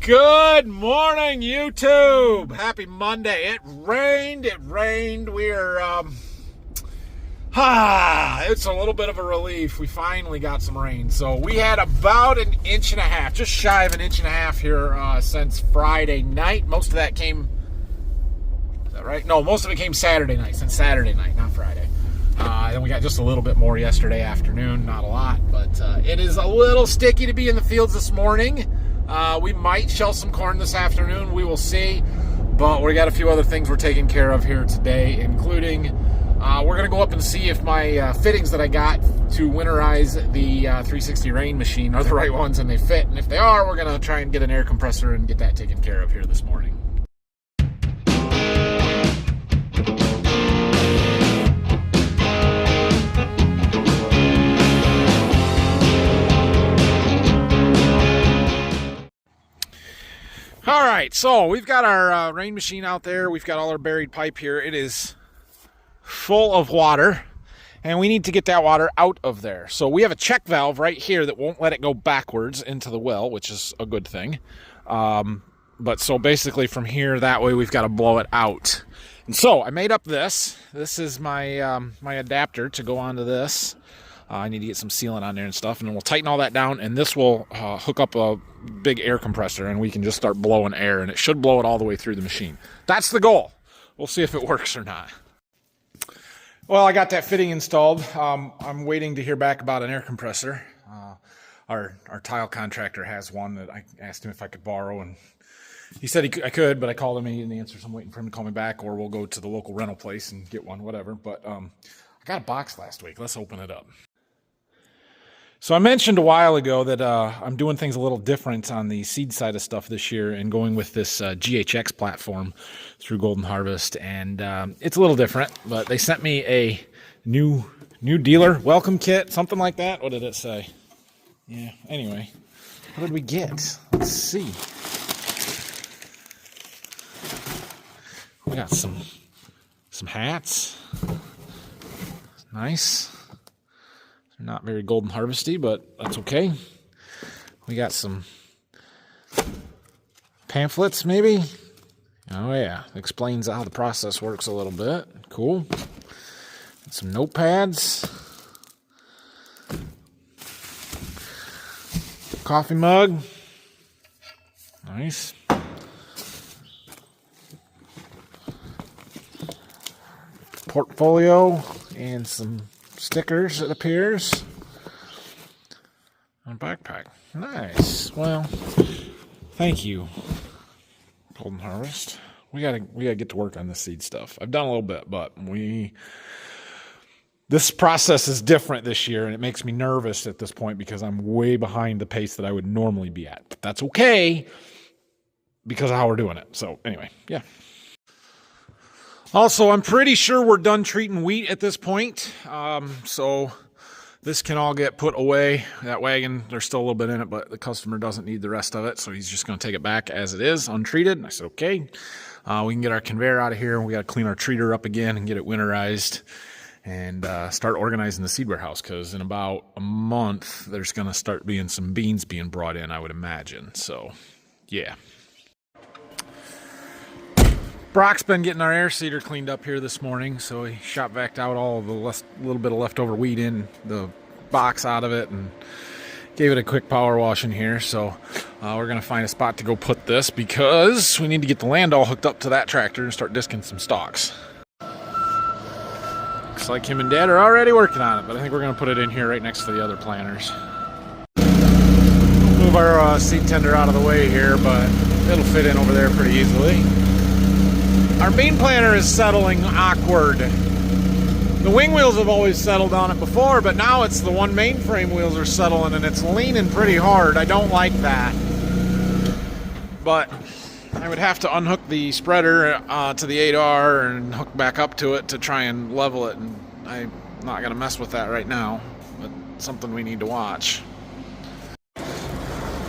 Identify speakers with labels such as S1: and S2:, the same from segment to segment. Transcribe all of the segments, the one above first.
S1: Good morning, YouTube. Happy Monday. It rained. We're it's a little bit of a relief. We finally got some rain. So we had about an inch and a half, just shy of an inch and a half here since Friday night. Most of that came, is that right? No, most of it came Saturday night, since Saturday night, not Friday. Then we got just a little bit more yesterday afternoon, not a lot, but it is a little sticky to be in the fields this morning. We might shell some corn this afternoon, we will see, but we got a few other things we're taking care of here today, including we're going to go up and see if my fittings that I got to winterize the 360 Rain machine are the right ones and they fit, and if they are, we're going to try and get an air compressor and get that taken care of here this morning. All right, so we've got our rain machine out there. We've got all our buried pipe here. It is full of water, and we need to get that water out of there. So we have a check valve right here that won't let it go backwards into the well, which is a good thing. But so basically from here, that way we've got to blow it out. And so I made up this. This is my my adapter to go onto this. I need to get some sealant on there and stuff, and then we'll tighten all that down, and this will hook up a big air compressor, and we can just start blowing air, and it should blow it all the way through the machine. That's the goal. We'll see if it works or not. Well, I got that fitting installed. I'm waiting to hear back about an air compressor. Our tile contractor has one that I asked him if I could borrow, and he said I could, but I called him and he didn't answer, so I'm waiting for him to call me back, or we'll go to the local rental place and get one, whatever. But I got a box last week. Let's open it up. So I mentioned a while ago that I'm doing things a little different on the seed side of stuff this year and going with this GHX platform through Golden Harvest, and it's a little different, but they sent me a new dealer welcome kit, something like that. What did it say? Yeah, anyway, what did we get? Let's see. We got some hats. Nice. Not very Golden Harvesty, but that's okay. We got some pamphlets, maybe. Oh yeah, explains how the process works a little bit. Cool. Some notepads. Coffee mug. Nice. Portfolio and some stickers, it appears. On a backpack. Nice. Well, thank you, Golden Harvest. We gotta get to work on the seed stuff. I've done a little bit, but this process is different this year, and it makes me nervous at this point because I'm way behind the pace that I would normally be at. But that's okay because of how we're doing it. So anyway, yeah. Also, I'm pretty sure we're done treating wheat at this point, so this can all get put away. That wagon, there's still a little bit in it, but the customer doesn't need the rest of it, so he's just going to take it back as it is, untreated. And I said, okay, we can get our conveyor out of here, and we got to clean our treater up again and get it winterized and start organizing the seed warehouse, because in about a month, there's going to start being some beans being brought in, I would imagine. So, yeah. Brock's been getting our air seeder cleaned up here this morning, so he shot backed out all of the little bit of leftover wheat in the box out of it and gave it a quick power wash in here. So we're going to find a spot to go put this because we need to get the land all hooked up to that tractor and start disking some stalks. Looks like him and Dad are already working on it, but I think we're going to put it in here right next to the other planters. Move our seed tender out of the way here, but it'll fit in over there pretty easily. Our bean planter is settling awkward. The wing wheels have always settled on it before, but now it's the one mainframe wheels are settling, and it's leaning pretty hard. I don't like that. But I would have to unhook the spreader to the 8R and hook back up to it to try and level it, and I'm not going to mess with that right now, but something we need to watch.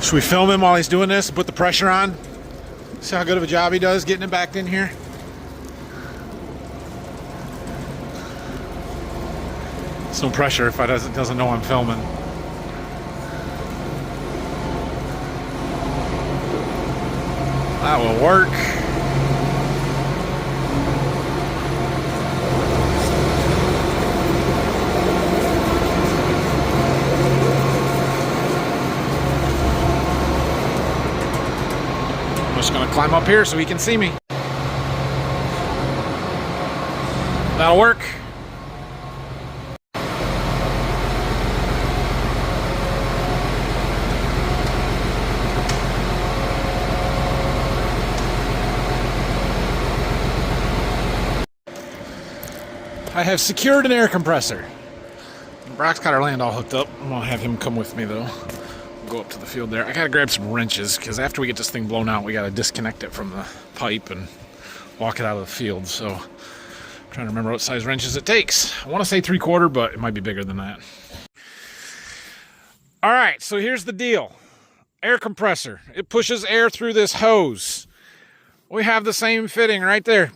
S1: Should we film him while he's doing this and put the pressure on? See how good of a job he does getting it back in here? It's no pressure if I doesn't know I'm filming. That will work. I'm just gonna climb up here so he can see me. That'll work. I have secured an air compressor. Brock's got our land all hooked up. I'm gonna have him come with me though. We'll go up to the field there. I gotta grab some wrenches because after we get this thing blown out, we gotta disconnect it from the pipe and walk it out of the field. So I'm trying to remember what size wrenches it takes. I want to say 3/4, but it might be bigger than that. All right, so here's the deal. Air compressor. It pushes air through this hose. We have the same fitting right there.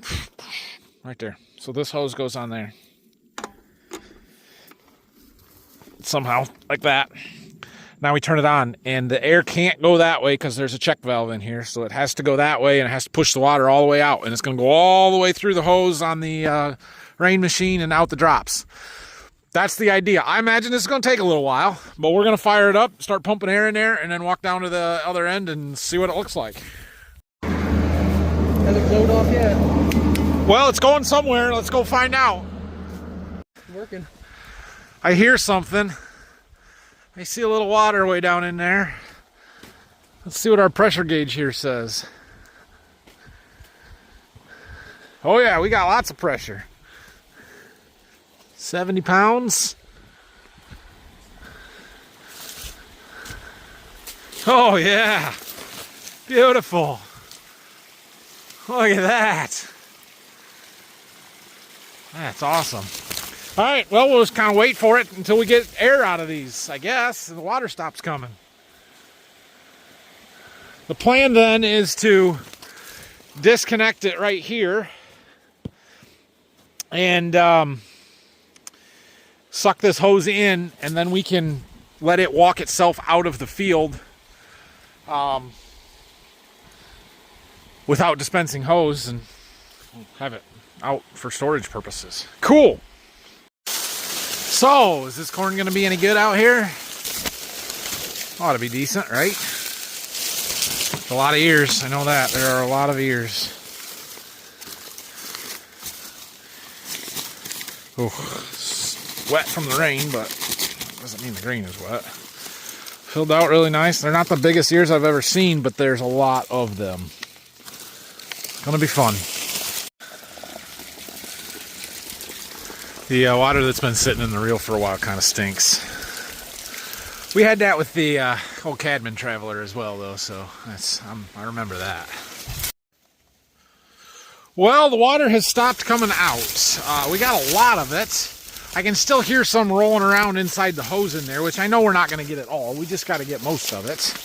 S1: Right there. So this hose goes on there. Somehow, like that. Now we turn it on, and the air can't go that way because there's a check valve in here, so it has to go that way, and it has to push the water all the way out, and it's going to go all the way through the hose on the rain machine and out the drops. That's the idea. I imagine this is going to take a little while, but we're going to fire it up, start pumping air in there, and then walk down to the other end and see what it looks like.
S2: Has it glowed off yet?
S1: Well, it's going somewhere. Let's go find out.
S2: It's working.
S1: I hear something. I see a little water way down in there. Let's see what our pressure gauge here says. Oh yeah, we got lots of pressure. 70 pounds. Oh yeah, beautiful. Look at that. That's awesome. All right, well, we'll just kind of wait for it until we get air out of these, I guess, and the water stops coming. The plan then is to disconnect it right here and suck this hose in, and then we can let it walk itself out of the field without dispensing hose and have it out for storage purposes. Cool. So, is this corn going to be any good out here? Ought to be decent, right? A lot of ears. I know that. There are a lot of ears. Oh, wet from the rain, but doesn't mean the grain is wet. Filled out really nice. They're not the biggest ears I've ever seen, but there's a lot of them. It's going to be fun. The water that's been sitting in the reel for a while kind of stinks. We had that with the old Cadman Traveler as well, though, so I remember that. Well, the water has stopped coming out. We got a lot of it. I can still hear some rolling around inside the hose in there, which I know we're not going to get it all. We just got to get most of it.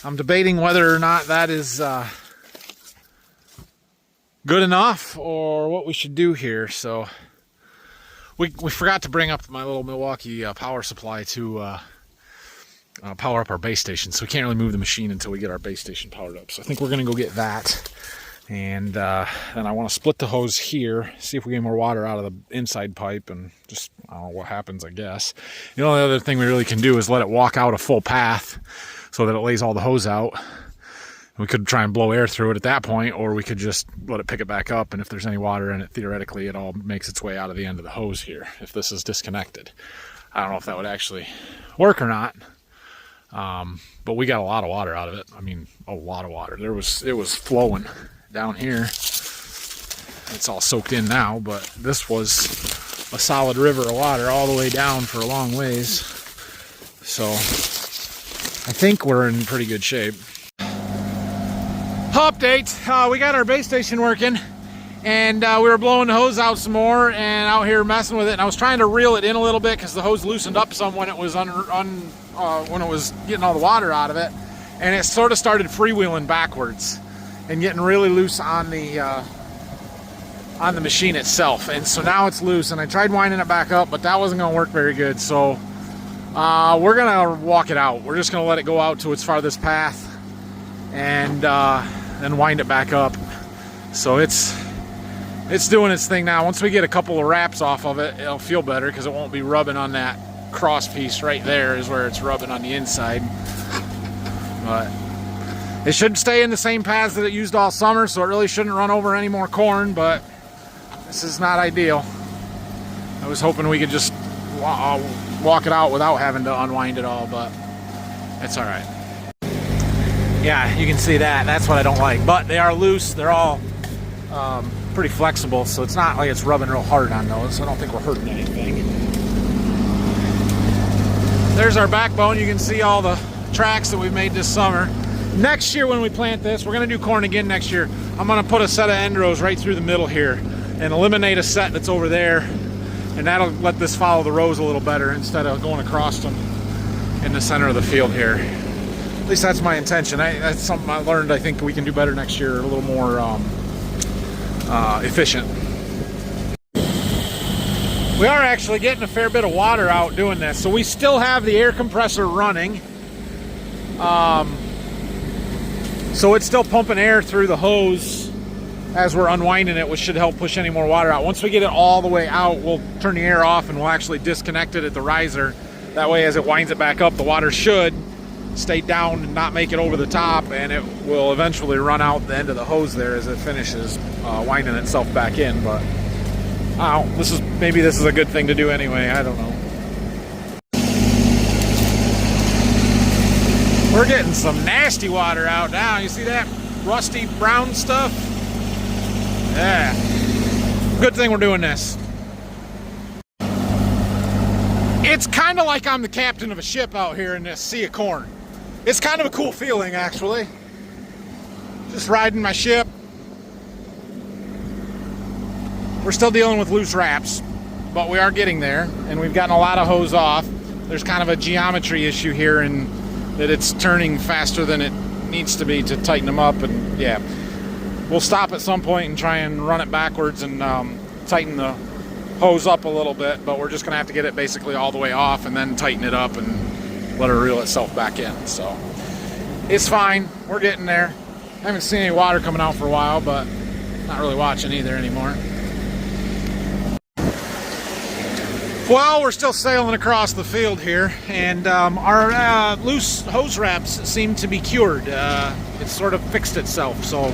S1: I'm debating whether or not that is good enough or what we should do here, so... We forgot to bring up my little Milwaukee power supply to power up our base station, so we can't really move the machine until we get our base station powered up. So I think we're going to go get that, and then I want to split the hose here, see if we get more water out of the inside pipe, and just, I don't know what happens, I guess. The only other thing we really can do is let it walk out a full path so that it lays all the hose out. We could try and blow air through it at that point, or we could just let it pick it back up, and if there's any water in it, theoretically, it all makes its way out of the end of the hose here, if this is disconnected. I don't know if that would actually work or not, but we got a lot of water out of it. I mean, a lot of water. It was flowing down here. It's all soaked in now, but this was a solid river of water all the way down for a long ways. So I think we're in pretty good shape. Update, we got our base station working, and we were blowing the hose out some more and out here messing with it, and I was trying to reel it in a little bit because the hose loosened up some when it was when it was getting all the water out of it, and it sort of started freewheeling backwards and getting really loose on the machine itself. And so now it's loose, and I tried winding it back up, but that wasn't going to work very good. So we're going to walk it out. We're just going to let it go out to its farthest path and then wind it back up. So it's doing its thing now. Once we get a couple of wraps off of it, it'll feel better because it won't be rubbing on that cross piece right there is where it's rubbing on the inside. But it should stay in the same paths that it used all summer, so it really shouldn't run over any more corn, but this is not ideal. I was hoping we could just walk it out without having to unwind it all, but it's all right. Yeah, you can see that. That's what I don't like. But they are loose. They're all pretty flexible, so it's not like it's rubbing real hard on those. I don't think we're hurting anything. There's our backbone. You can see all the tracks that we've made this summer. Next year when we plant this, we're going to do corn again next year. I'm going to put a set of end rows right through the middle here and eliminate a set that's over there, and that'll let this follow the rows a little better instead of going across them in the center of the field here. At least that's my intention. That's something I learned. I think we can do better next year, a little more efficient. We are actually getting a fair bit of water out doing this, so we still have the air compressor running. So it's still pumping air through the hose as we're unwinding it, which should help push any more water out. Once we get it all the way out, we'll turn the air off and we'll actually disconnect it at the riser. That way, as it winds it back up, the water should stay down and not make it over the top, and it will eventually run out the end of the hose there as it finishes winding itself back in. But maybe this is a good thing to do anyway. I don't know. We're getting some nasty water out now. You see that rusty brown stuff? Yeah. Good thing we're doing this. It's kind of like I'm the captain of a ship out here in this sea of corn. It's kind of a cool feeling, actually. Just riding my ship. We're still dealing with loose wraps, but we are getting there, and we've gotten a lot of hose off. There's kind of a geometry issue here in that it's turning faster than it needs to be to tighten them up, and yeah. We'll stop at some point and try and run it backwards and tighten the hose up a little bit, but we're just going to have to get it basically all the way off and then tighten it up and let it reel itself back in. So it's fine. We're getting there. I haven't seen any water coming out for a while, but not really watching either anymore. Well, we're still sailing across the field here, and our loose hose wraps seem to be cured. It's sort of fixed itself, so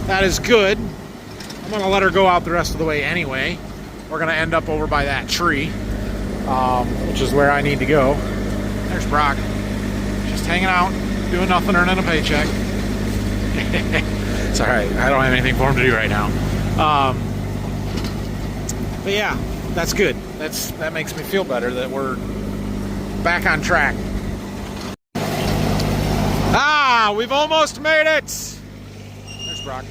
S1: that is good. I'm going to let her go out the rest of the way anyway. We're going to end up over by that tree, which is where I need to go. There's Brock, just hanging out, doing nothing, earning a paycheck. It's all right. I don't have anything for him to do right now. But yeah, that's good. That makes me feel better that we're back on track. We've almost made it. There's Brock.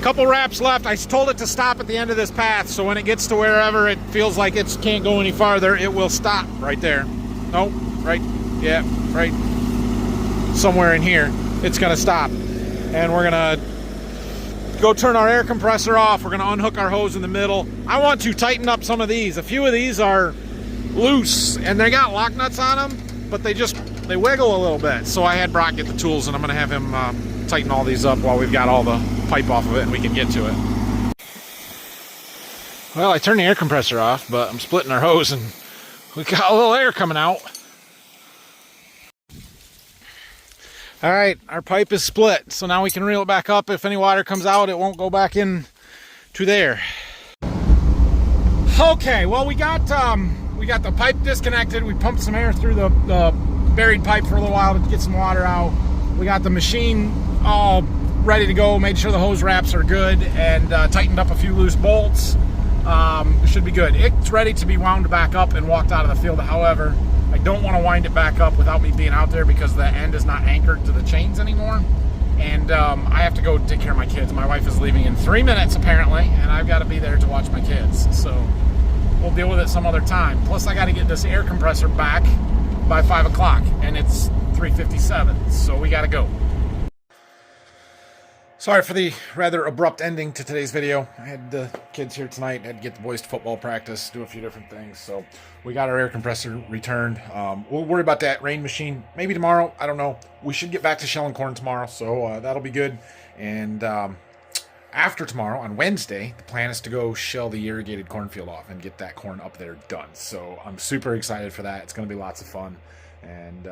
S1: Couple wraps left. I told it to stop at the end of this path, so when it gets to wherever it feels like it can't go any farther, it will stop right there. Nope, right, yeah, right. Somewhere in here, it's gonna stop. And we're gonna go turn our air compressor off. We're gonna unhook our hose in the middle. I want to tighten up some of these. A few of these are loose, and they got lock nuts on them, but they wiggle a little bit. So I had Brock get the tools, and I'm gonna have him tighten all these up while we've got all the pipe off of it and we can get to it. Well, I turned the air compressor off, but I'm splitting our hose and we got a little air coming out. All right, our pipe is split, so now we can reel it back up. If any water comes out, it won't go back in to there. Okay, well, we got the pipe disconnected. We pumped some air through the buried pipe for a little while to get some water out. We got the machine all ready to go, made sure the hose wraps are good, and tightened up a few loose bolts. It should be good. It's ready to be wound back up and walked out of the field. However, I don't want to wind it back up without me being out there because the end is not anchored to the chains anymore. And I have to go take care of my kids. My wife is leaving in 3 minutes apparently, and I've got to be there to watch my kids. So we'll deal with it some other time. Plus I got to get this air compressor back by 5 o'clock, and it's 3:57, so we got to go. Sorry for the rather abrupt ending to today's video. I had the kids here tonight, had to get the boys to football practice, do a few different things. So we got our air compressor returned. We'll worry about that rain machine maybe tomorrow. I don't know. We should get back to shelling corn tomorrow, so that'll be good. And after tomorrow, on Wednesday, the plan is to go shell the irrigated cornfield off and get that corn up there done. So I'm super excited for that. It's going to be lots of fun. And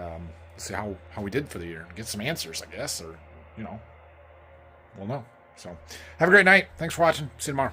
S1: see how we did for the year. Get some answers, I guess, or, we'll know. So have a great night. Thanks for watching. See you tomorrow.